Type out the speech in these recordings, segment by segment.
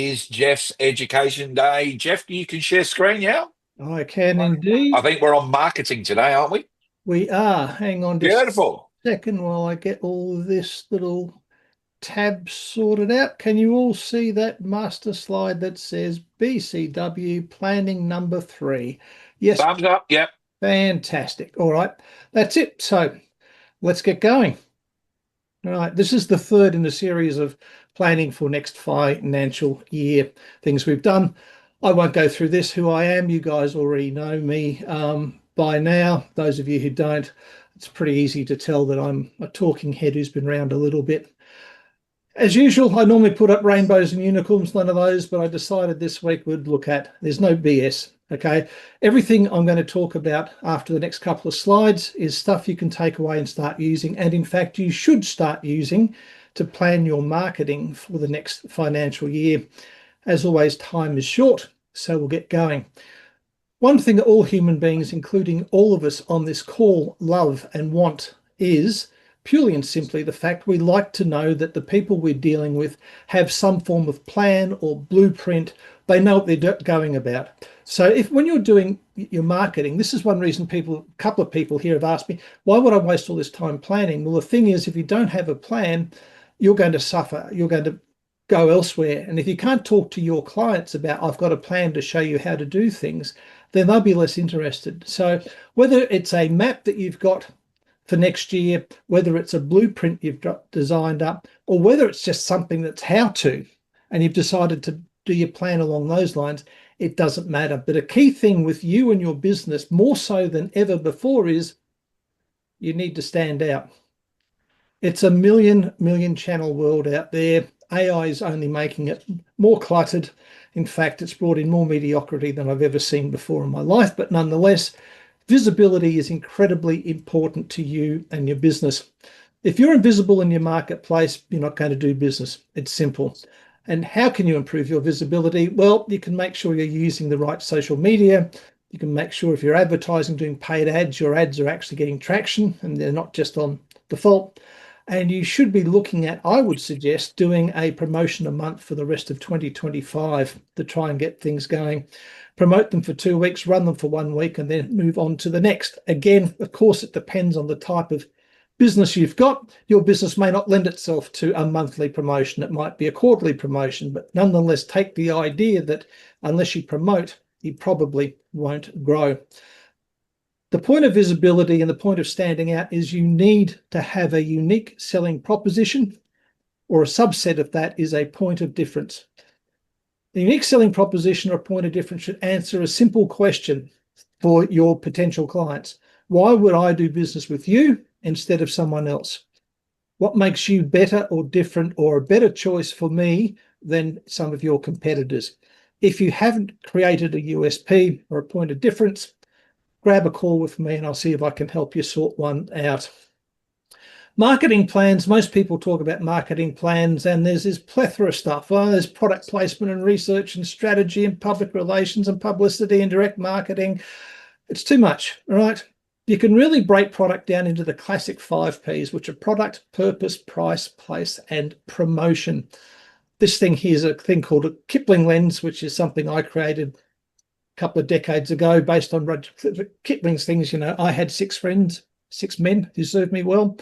is Geoff's Education Day. Geoff, you can share screen now. I can I indeed. think we're on marketing today, aren't we? We are. Hang on just Beautiful. a second while I get all this little tab sorted out. Can you all see that master slide that says BCW planning number 3? Yes, Thumbs up. Yep. fantastic. All right, that's it. So let's get going. All right, this is the third in the series of planning for next financial year things we've done. I won't go through this, who I am. You guys already know me by now. Those of you who don't, it's pretty easy to tell that I'm a talking head who's been around a little bit. As usual, I normally put up rainbows and unicorns, none of those, but I decided this week we'd look at, there's no BS, okay? Everything I'm going to talk about after the next couple of slides is stuff you can take away and start using. And in fact, you should start using to plan your marketing for the next financial year. As always, time is short, so we'll get going. One thing that all human beings, including all of us on this call, love and want is purely and simply the fact we like to know that the people we're dealing with have some form of plan or blueprint. They know what they're going about. So if when you're doing your marketing, this is one reason a couple of people here have asked me, why would I waste all this time planning? Well, the thing is, if you don't have a plan, you're going to suffer. You're going to go elsewhere. And if you can't talk to your clients about, I've got a plan to show you how to do things, then they'll be less interested. So whether it's a map that you've got for next year, whether it's a blueprint you've got designed up, or whether it's just something that's how to, and you've decided to do your plan along those lines, it doesn't matter. But a key thing with you and your business, more so than ever before, is you need to stand out. It's a million channel world out there. AI is only making it more cluttered. In fact, it's brought in more mediocrity than I've ever seen before in my life, but nonetheless, visibility is incredibly important to you and your business. If you're invisible in your marketplace, you're not going to do business. It's simple. And how can you improve your visibility? Well, you can make sure you're using the right social media. You can make sure if you're advertising, doing paid ads, your ads are actually getting traction and they're not just on default. And you should be looking at, I would suggest, doing a promotion a month for the rest of 2025 to try and get things going. Promote them for 2 weeks, run them for 1 week, and then move on to the next. Again, of course, it depends on the type of business you've got. Your business may not lend itself to a monthly promotion. It might be a quarterly promotion, but nonetheless, take the idea that unless you promote, you probably won't grow. The point of visibility and the point of standing out is you need to have a unique selling proposition, or a subset of that is a point of difference. The unique selling proposition or a point of difference should answer a simple question for your potential clients. Why would I do business with you instead of someone else? What makes you better or different or a better choice for me than some of your competitors? If you haven't created a USP or a point of difference, grab a call with me and I'll see if I can help you sort one out. Marketing plans, most people talk about marketing plans and there's this plethora of stuff. Well, there's product placement and research and strategy and public relations and publicity and direct marketing. It's too much, all right? You can really break product down into the classic 5 Ps, which are product, purpose, price, place, and promotion. This thing here is a thing called a Kipling lens, which is something I created couple of decades ago based on Kipling's things. You know, I had 6 friends, 6 men who served me well.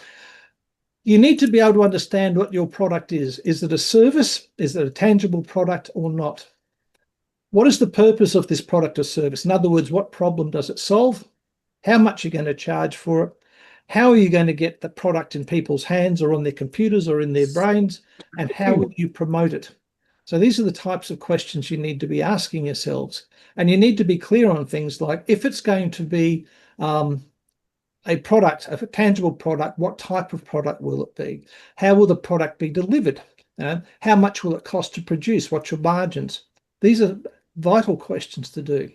You need to be able to understand what your product is. Is it a service? Is it a tangible product or not? What is the purpose of this product or service? In other words, what problem does it solve? How much are you going to charge for it? How are you going to get the product in people's hands or on their computers or in their brains? And how will you promote it? So these are the types of questions you need to be asking yourselves. And you need to be clear on things like, if it's going to be a product, a tangible product, what type of product will it be? How will the product be delivered? How much will it cost to produce? What's your margins? These are vital questions to do.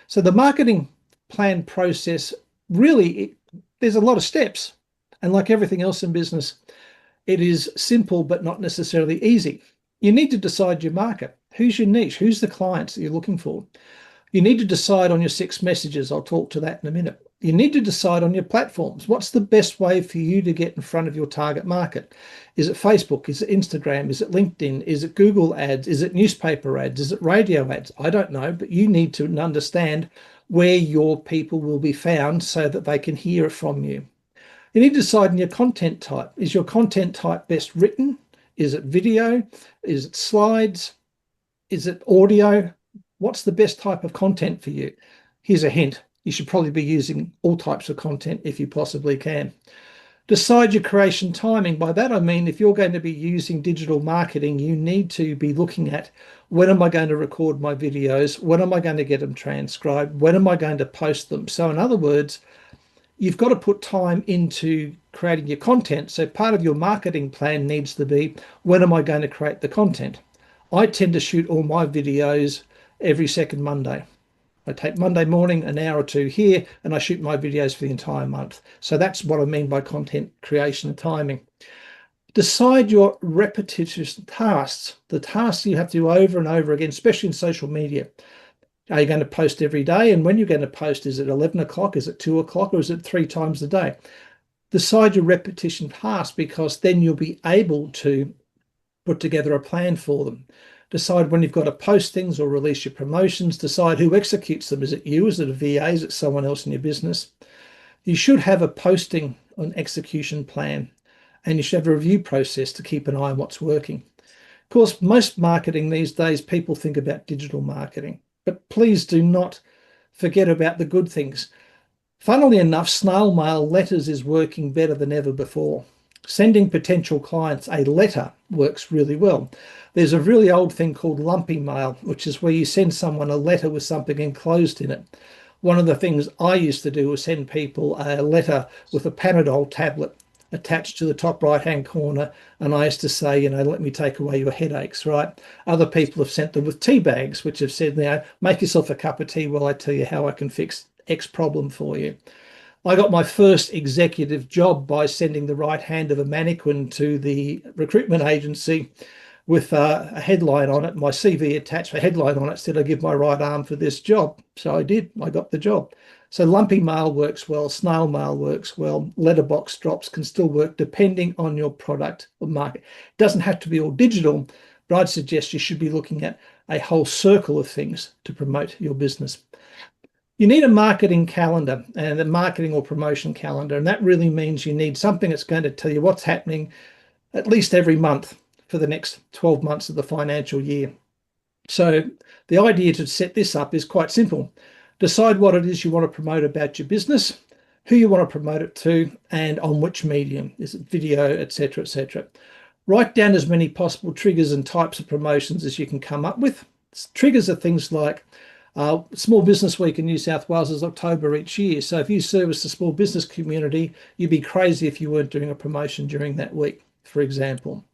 So the marketing plan process, really, there's a lot of steps. And like everything else in business, it is simple, but not necessarily easy. You need to decide your market. Who's your niche? Who's the clients that you're looking for? You need to decide on your 6 messages. I'll talk to that in a minute. You need to decide on your platforms. What's the best way for you to get in front of your target market? Is it Facebook? Is it Instagram? Is it LinkedIn? Is it Google ads? Is it newspaper ads? Is it radio ads? I don't know, but you need to understand where your people will be found so that they can hear it from you. You need to decide on your content type. Is your content type best written? Is it video? Is it slides? Is it audio? What's the best type of content for you? Here's a hint. You should probably be using all types of content if you possibly can. Decide your creation timing. By that, I mean, if you're going to be using digital marketing, you need to be looking at when am I going to record my videos? When am I going to get them transcribed? When am I going to post them? So in other words, you've got to put time into creating your content. So part of your marketing plan needs to be, when am I going to create the content? I tend to shoot all my videos every second Monday. I take Monday morning, an hour or two here, and I shoot my videos for the entire month. So that's what I mean by content creation timing. Decide your repetitious tasks, the tasks you have to do over and over again, especially in social media. Are you going to post every day? And when you're going to post, is it 11 o'clock? Is it 2 o'clock? Or is it 3 times a day? Decide your repetition tasks, because then you'll be able to put together a plan for them. Decide when you've got to post things or release your promotions. Decide who executes them. Is it you? Is it a VA? Is it someone else in your business? You should have a posting and execution plan, and you should have a review process to keep an eye on what's working. Of course, most marketing these days, people think about digital marketing, but please do not forget about the good things. Funnily enough, snail mail letters is working better than ever before. Sending potential clients a letter works really well. There's a really old thing called lumpy mail, which is where you send someone a letter with something enclosed in it. One of the things I used to do was send people a letter with a Panadol tablet attached to the top right-hand corner. And I used to say, let me take away your headaches, right? Other people have sent them with tea bags, which have said, make yourself a cup of tea while I tell you how I can fix X problem for you. I got my first executive job by sending the right hand of a mannequin to the recruitment agency with a headline on it. My CV attached a headline on it, said I give my right arm for this job. So I did. I got the job. So lumpy mail works well. Snail mail works well. Letterbox drops can still work depending on your product or market. It doesn't have to be all digital, but I'd suggest you should be looking at a whole circle of things to promote your business. You need a marketing calendar and a marketing or promotion calendar. And that really means you need something that's going to tell you what's happening at least every month for the next 12 months of the financial year. So the idea to set this up is quite simple. Decide what it is you want to promote about your business, who you want to promote it to, and on which medium. Is it video, etc., etc. Write down as many possible triggers and types of promotions as you can come up with. Triggers are things like Small Business Week in New South Wales is October each year. So if you service the small business community, you'd be crazy if you weren't doing a promotion during that week, for example.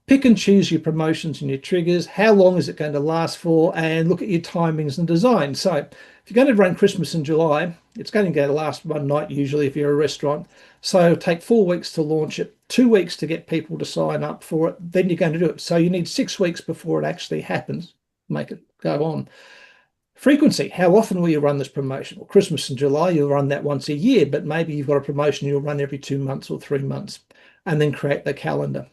Pick and choose your promotions and your triggers. How long is it going to last for? And look at your timings and design. So if you're going to run Christmas in July, it's going to last one night usually if you're a restaurant. So take 4 weeks to launch it, 2 weeks to get people to sign up for it. Then you're going to do it. So you need 6 weeks before it actually happens. Make it go on. Frequency, how often will you run this promotion? Well, Christmas in July, you'll run that once a year, but maybe you've got a promotion you'll run every 2 months or 3 months, and then create the calendar.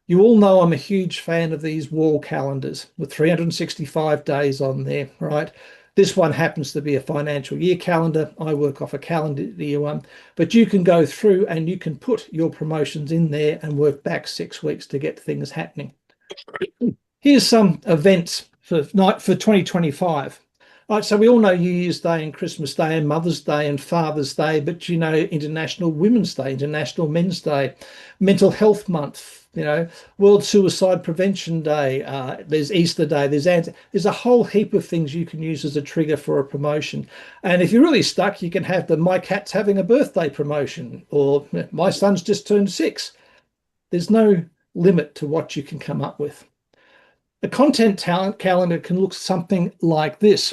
You all know I'm a huge fan of these wall calendars with 365 days on there, right? This one happens to be a financial year calendar. I work off a calendar year one, but you can go through and you can put your promotions in there and work back 6 weeks to get things happening. Here's some events for 2025. Right, so we all know New Year's Day and Christmas Day and Mother's Day and Father's Day, but International Women's Day, International Men's Day, Mental Health Month, World Suicide Prevention Day, there's Easter Day, there's a whole heap of things you can use as a trigger for a promotion. And if you're really stuck, you can have the My Cat's Having a Birthday promotion, or My Son's Just Turned 6. There's no limit to what you can come up with. A content talent calendar can look something like this.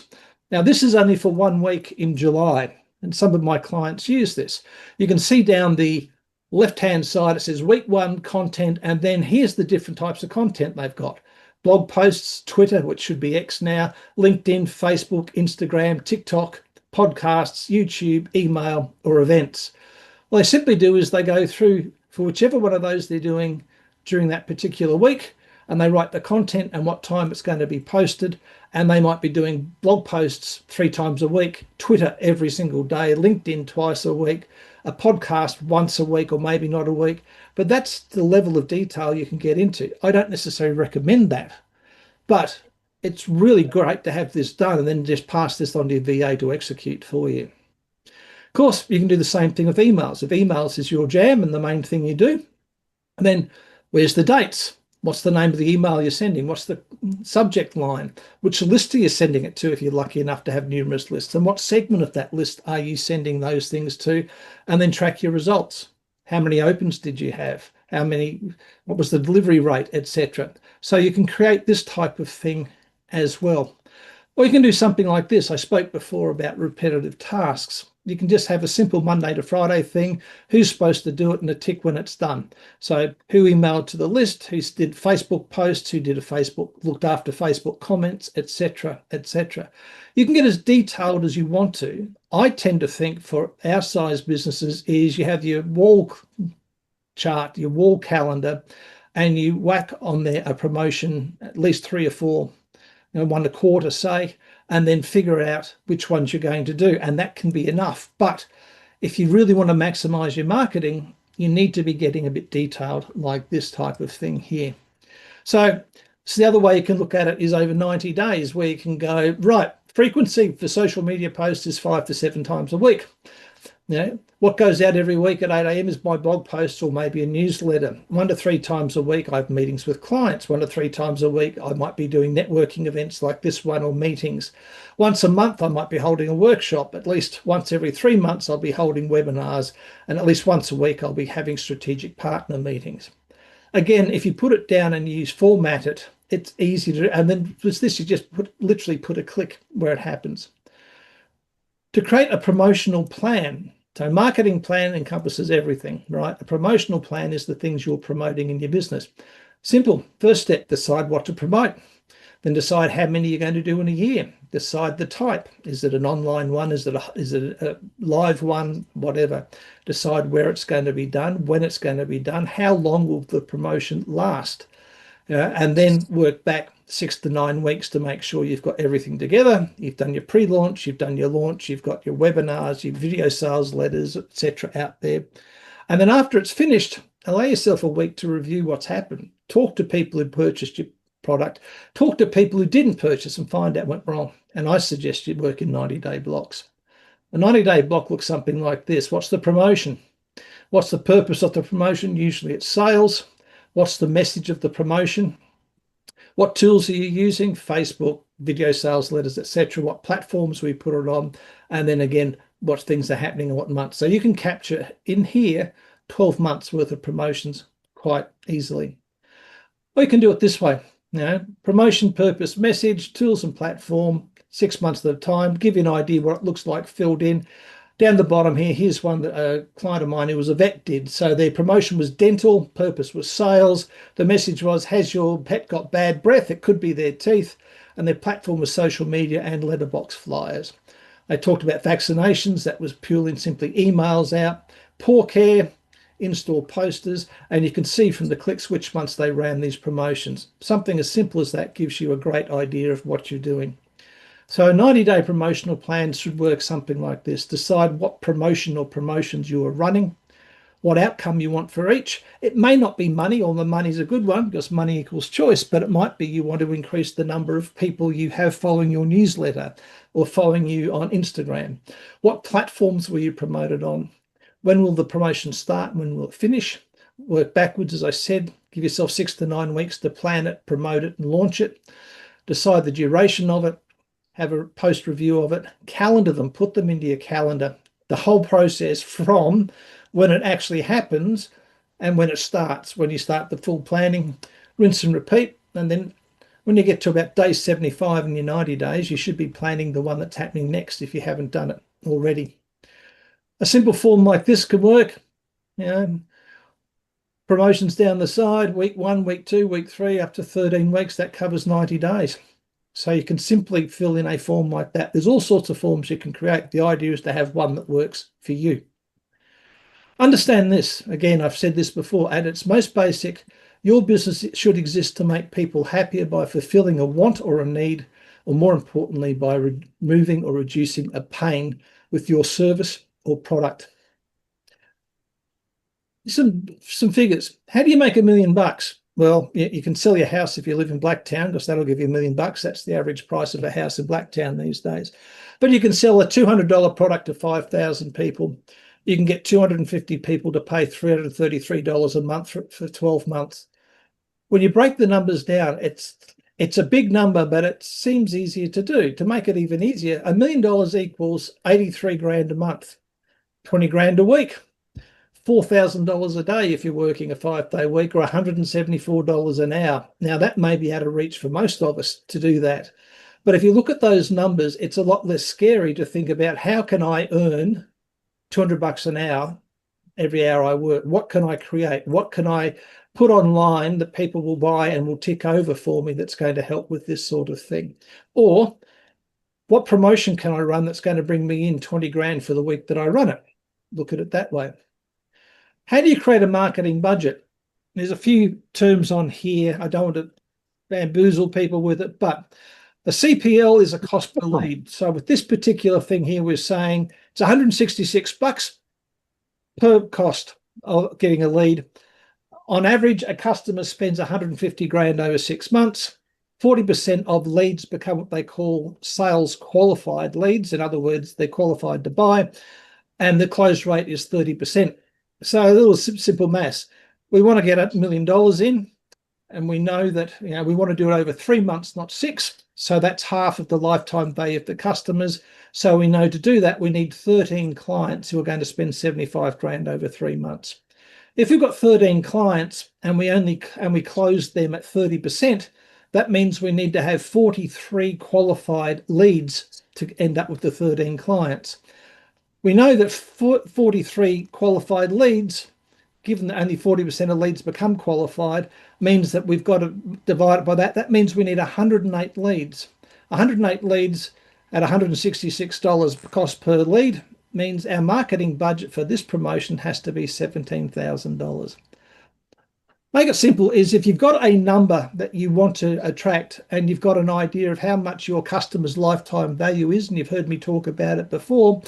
Now, this is only for 1 week in July, and some of my clients use this. You can see down the left-hand side, it says week 1 content, and then here's the different types of content they've got. Blog posts, Twitter, which should be X now, LinkedIn, Facebook, Instagram, TikTok, podcasts, YouTube, email, or events. What they simply do is they go through for whichever one of those they're doing during that particular week, and they write the content and what time it's going to be posted. And they might be doing blog posts 3 times a week, Twitter every single day, LinkedIn twice a week, a podcast once a week, or maybe not a week. But that's the level of detail you can get into. I don't necessarily recommend that, but it's really great to have this done and then just pass this on to your VA to execute for you. Of course, you can do the same thing with emails. If emails is your jam and the main thing you do, then where's the dates? What's the name of the email you're sending? What's the subject line? Which list are you sending it to if you're lucky enough to have numerous lists? And what segment of that list are you sending those things to? And then track your results. How many opens did you have? What was the delivery rate, etc. So you can create this type of thing as well. Or you can do something like this. I spoke before about repetitive tasks. You can just have a simple Monday to Friday thing. Who's supposed to do it and a tick when it's done. So who emailed to the list, who did Facebook posts, who did looked after Facebook comments, etc., etc. You can get as detailed as you want to. I tend to think for our size businesses is you have your wall chart, your wall calendar, and you whack on there a promotion, at least 3 or 4, one a quarter, say, and then figure out which ones you're going to do. And that can be enough. But if you really want to maximize your marketing, you need to be getting a bit detailed like this type of thing here. So the other way you can look at it is over 90 days, where you can go, right, frequency for social media posts is 5 to 7 times a week. What goes out every week at 8 a.m. is my blog posts or maybe a newsletter. 1 to 3 times a week, I have meetings with clients. 1 to 3 times a week, I might be doing networking events like this one or meetings. Once a month, I might be holding a workshop. At least once every 3 months, I'll be holding webinars. And at least once a week, I'll be having strategic partner meetings. Again, if you put it down and you format it, it's easy to do. And then with this, you just literally put a click where it happens. To create a promotional plan. So marketing plan encompasses everything, right? A promotional plan is the things you're promoting in your business. Simple. First step, decide what to promote. Then decide how many you're going to do in a year. Decide the type. Is it an online one? Is it a live one? Whatever. Decide where it's going to be done, when it's going to be done, how long will the promotion last? And then work back 6 to 9 weeks to make sure you've got everything together. You've done your pre-launch, you've done your launch, you've got your webinars, your video sales letters, etc. out there. And then after it's finished, allow yourself a week to review what's happened. Talk to people who purchased your product. Talk to people who didn't purchase and find out what went wrong. And I suggest you work in 90-day blocks. A 90-day block looks something like this. What's the promotion? What's the purpose of the promotion? Usually it's sales. What's the message of the promotion? What tools are you using? Facebook, video sales letters, etc. What platforms we put it on? And then again, what things are happening in what months. So you can capture in here 12 months worth of promotions quite easily. Or you can do it this way. Promotion, purpose, message, tools and platform, 6 months at a time. Give you an idea what it looks like filled in. Down the bottom here, here's one that a client of mine who was a vet did. So their promotion was dental, purpose was sales. The message was, has your pet got bad breath? It could be their teeth. And their platform was social media and letterbox flyers. They talked about vaccinations. That was purely and simply emails out. Paw care, in-store posters. And you can see from the clicks which months they ran these promotions. Something as simple as that gives you a great idea of what you're doing. So a 90-day promotional plan should work something like this. Decide what promotion or promotions you are running, what outcome you want for each. It may not be money, or the money's a good one because money equals choice, but it might be you want to increase the number of people you have following your newsletter or following you on Instagram. What platforms will you promote it on? When will the promotion start? When will it finish? Work backwards, as I said. Give yourself 6 to 9 weeks to plan it, promote it, and launch it. Decide the duration of it. Have a post review of it, calendar them, put them into your calendar, the whole process from when it actually happens and when it starts, when you start the full planning, rinse and repeat. And then when you get to about day 75 in your 90 days, you should be planning the one that's happening next if you haven't done it already. A simple form like this can work. Promotions down the side, week 1, week 2, week 3, up to 13 weeks, that covers 90 days. So you can simply fill in a form like that. There's all sorts of forms you can create. The idea is to have one that works for you. Understand this, again, I've said this before, at its most basic, your business should exist to make people happier by fulfilling a want or a need, or more importantly, by removing or reducing a pain with your service or product. Some figures. How do you make $1 million? Well, you can sell your house if you live in Blacktown, because that'll give you $1 million. That's the average price of a house in Blacktown these days. But you can sell a $200 product to 5,000 people. You can get 250 people to pay $333 a month for 12 months. When you break the numbers down, it's a big number, but it seems easier to do. To make it even easier, $1 million equals 83 grand a month, 20 grand a week, $4,000 a day if you're working a 5-day week, or $174 an hour. Now, that may be out of reach for most of us to do that. But if you look at those numbers, it's a lot less scary to think about, how can I earn $200 an hour every hour I work? What can I create? What can I put online that people will buy and will tick over for me that's going to help with this sort of thing? Or what promotion can I run that's going to bring me in 20 grand for the week that I run it? Look at it that way. How do you create a marketing budget? There's a few terms on here. I don't want to bamboozle people with it, but the CPL is a cost per lead. So with this particular thing here, we're saying it's $166 per cost of getting a lead. On average, a customer spends 150 grand over 6 months. 40% of leads become what they call sales qualified leads. In other words, they're qualified to buy, and the close rate is 30%. So a little simple maths. We want to get $1 million in, and we know that we want to do it over 3 months, not 6. So that's half of the lifetime value of the customers. So we know to do that, we need 13 clients who are going to spend 75 grand over 3 months. If we've got 13 clients and we close them at 30%, that means we need to have 43 qualified leads to end up with the 13 clients. We know that 43 qualified leads, given that only 40% of leads become qualified, means that we've got to divide it by that. That means we need 108 leads. 108 leads at $166 cost per lead means our marketing budget for this promotion has to be $17,000. Make it simple is, if you've got a number that you want to attract and you've got an idea of how much your customer's lifetime value is, and you've heard me talk about it before,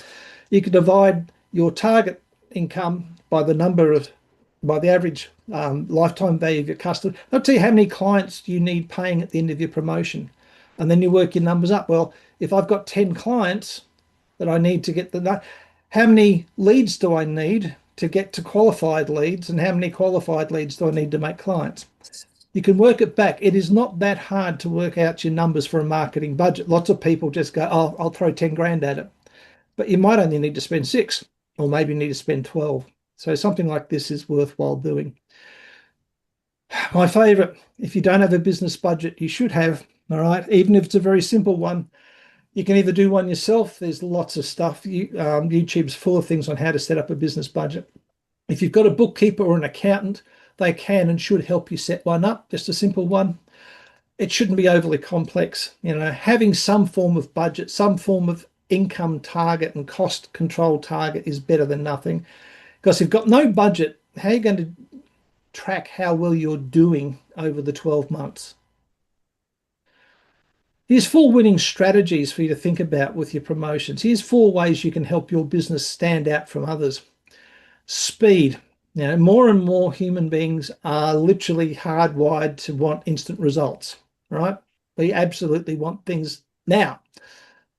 you can divide your target income by the average lifetime value of your customer. That'll tell you how many clients you need paying at the end of your promotion. And then you work your numbers up. Well, if I've got 10 clients that I need to get how many leads do I need to get to qualified leads, and how many qualified leads do I need to make clients? You can work it back. It is not that hard to work out your numbers for a marketing budget. Lots of people just go, oh, I'll throw 10 grand at it. But you might only need to spend 6, or maybe you need to spend 12. So something like this is worthwhile doing. My favorite, if you don't have a business budget, you should have, all right? Even if it's a very simple one, you can either do one yourself. There's lots of stuff. YouTube's full of things on how to set up a business budget. If you've got a bookkeeper or an accountant, they can and should help you set one up, just a simple one. It shouldn't be overly complex. Having some form of budget, some form of income target and cost control target is better than nothing. Because if you've got no budget, how are you going to track how well you're doing over the 12 months? Here's 4 winning strategies for you to think about with your promotions. Here's 4 ways you can help your business stand out from others. Speed. More and more human beings are literally hardwired to want instant results, right? They absolutely want things now.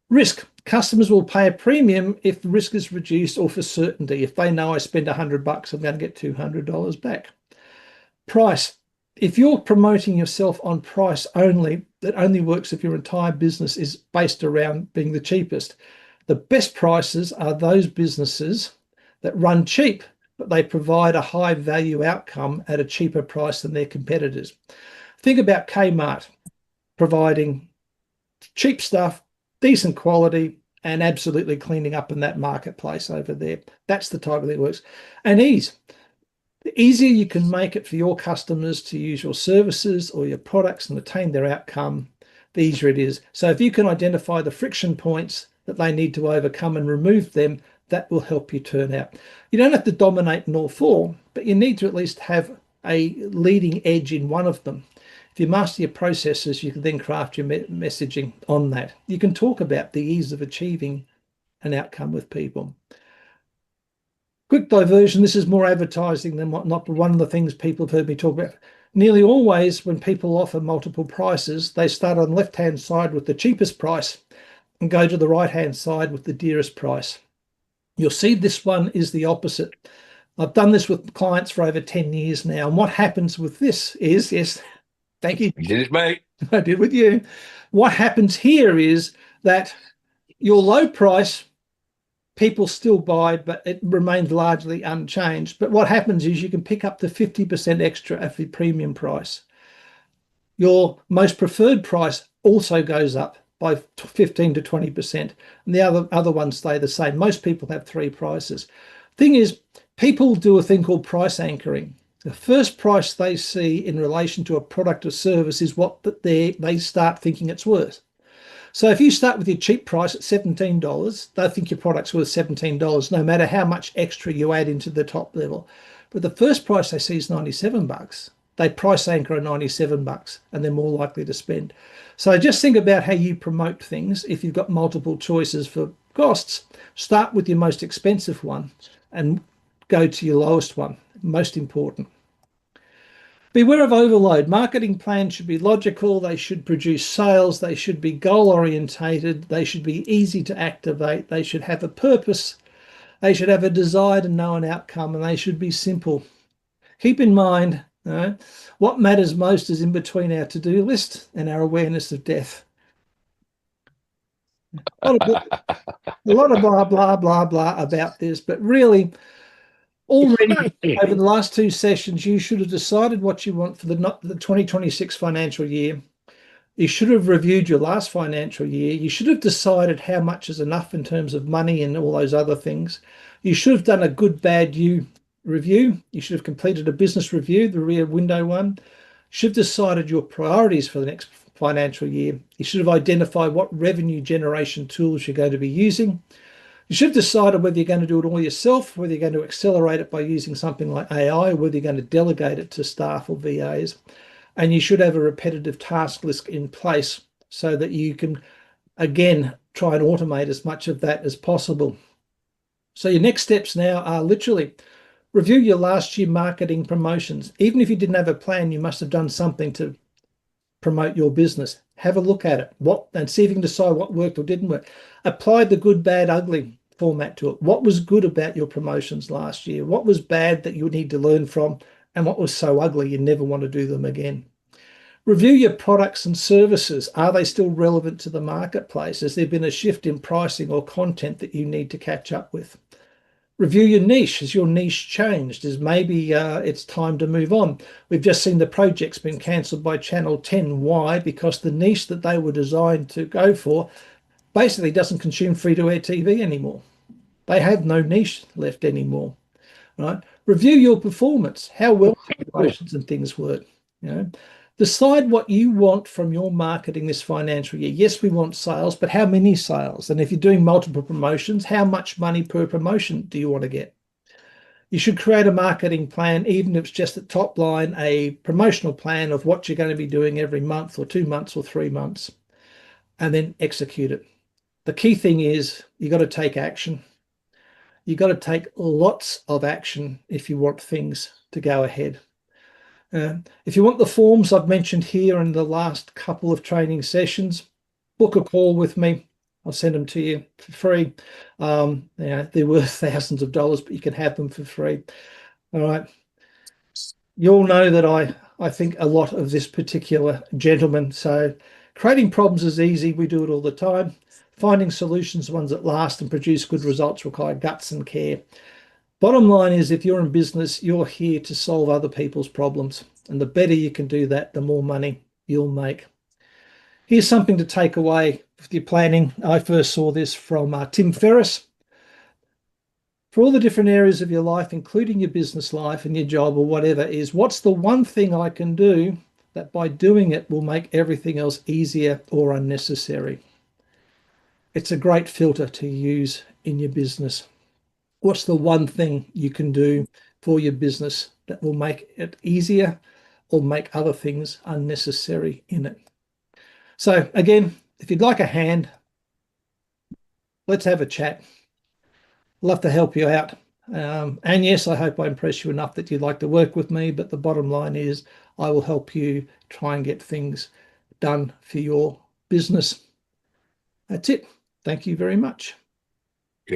Risk. Customers will pay a premium if the risk is reduced, or for certainty. If they know I spend $100, I'm going to get $200 back. Price. If you're promoting yourself on price only, that only works if your entire business is based around being the cheapest. The best prices are those businesses that run cheap, but they provide a high value outcome at a cheaper price than their competitors. Think about Kmart providing cheap stuff, decent quality, and absolutely cleaning up in that marketplace over there. That's the type of thing that works. And ease. The easier you can make it for your customers to use your services or your products and attain their outcome, the easier it is. So if you can identify the friction points that they need to overcome and remove them, that will help you turn out. You don't have to dominate in all four, but you need to at least have a leading edge in one of them. If you master your processes, you can then craft your messaging on that. You can talk about the ease of achieving an outcome with people. Quick diversion, this is more advertising than not one of the things people have heard me talk about. Nearly always when people offer multiple prices, they start on the left-hand side with the cheapest price and go to the right-hand side with the dearest price. You'll see this one is the opposite. I've done this with clients for over 10 years now. And what happens with this is, yes, thank you. You did it, mate. I did with you. What happens here is that your low price, people still buy, but it remains largely unchanged. But what happens is you can pick up the 50% extra at the premium price. Your most preferred price also goes up by 15 to 20%. And the other ones stay the same. Most people have three prices. Thing is, people do a thing called price anchoring. The first price they see in relation to a product or service is what they start thinking it's worth. So if you start with your cheap price at $17, they think your product's worth $17, no matter how much extra you add into the top level. But the first price they see is $97. They price anchor at $97 and they're more likely to spend. So just think about how you promote things. If you've got multiple choices for costs, start with your most expensive one and go to your lowest one. Most important. Beware of overload. Marketing plans should be logical. They should produce sales. They should be goal orientated. They should be easy to activate. They should have a purpose. They should have a desired and known outcome, and they should be simple. Keep in mind, what matters most is in between our to-do list and our awareness of death. A lot of blah, blah, blah, blah about this, but really, already over the last two sessions, you should have decided what you want for the 2026 financial year. You should have reviewed your last financial year. You should have decided how much is enough in terms of money and all those other things. You should have done a good, bad you review. You should have completed a business review, the rear window one. You should have decided your priorities for the next financial year. You should have identified what revenue generation tools you're going to be using. You should have decided whether you're going to do it all yourself, whether you're going to accelerate it by using something like AI, or whether you're going to delegate it to staff or VAs. And you should have a repetitive task list in place so that you can, again, try and automate as much of that as possible. So your next steps now are literally review your last year marketing promotions. Even if you didn't have a plan, you must have done something to promote your business. Have a look at it and see if you can decide what worked or didn't work. Apply the good, bad, ugly format to it. What was good about your promotions last year? What was bad that you would need to learn from? And what was so ugly you never want to do them again? Review your products and services. Are they still relevant to the marketplace? Has there been a shift in pricing or content that you need to catch up with? Review your niche. Has your niche changed? Is maybe it's time to move on? We've just seen the project's been cancelled by Channel 10. Why? Because the niche that they were designed to go for basically doesn't consume free-to-air TV anymore. They have no niche left anymore. Right? Review your performance. How well promotions and things work. Decide what you want from your marketing this financial year. Yes, we want sales, but how many sales? And if you're doing multiple promotions, how much money per promotion do you want to get? You should create a marketing plan, even if it's just at top line, a promotional plan of what you're going to be doing every month or 2 months or 3 months, and then execute it. The key thing is you've got to take action. You've got to take lots of action if you want things to go ahead. If you want the forms I've mentioned here in the last couple of training sessions, book a call with me. I'll send them to you for free. They're worth thousands of dollars, but you can have them for free. All right. You all know that I think a lot of this particular gentleman. So creating problems is easy. We do it all the time. Finding solutions, ones that last and produce good results, require guts and care. Bottom line is, if you're in business, you're here to solve other people's problems. And the better you can do that, the more money you'll make. Here's something to take away with your planning. I first saw this from Tim Ferriss. For all the different areas of your life, including your business life and your job or whatever, is what's the one thing I can do that by doing it will make everything else easier or unnecessary. It's a great filter to use in your business. What's the one thing you can do for your business that will make it easier or make other things unnecessary in it? So again, if you'd like a hand, let's have a chat. Love to help you out. And yes, I hope I impress you enough that you'd like to work with me. But the bottom line is I will help you try and get things done for your business. That's it. Thank you very much.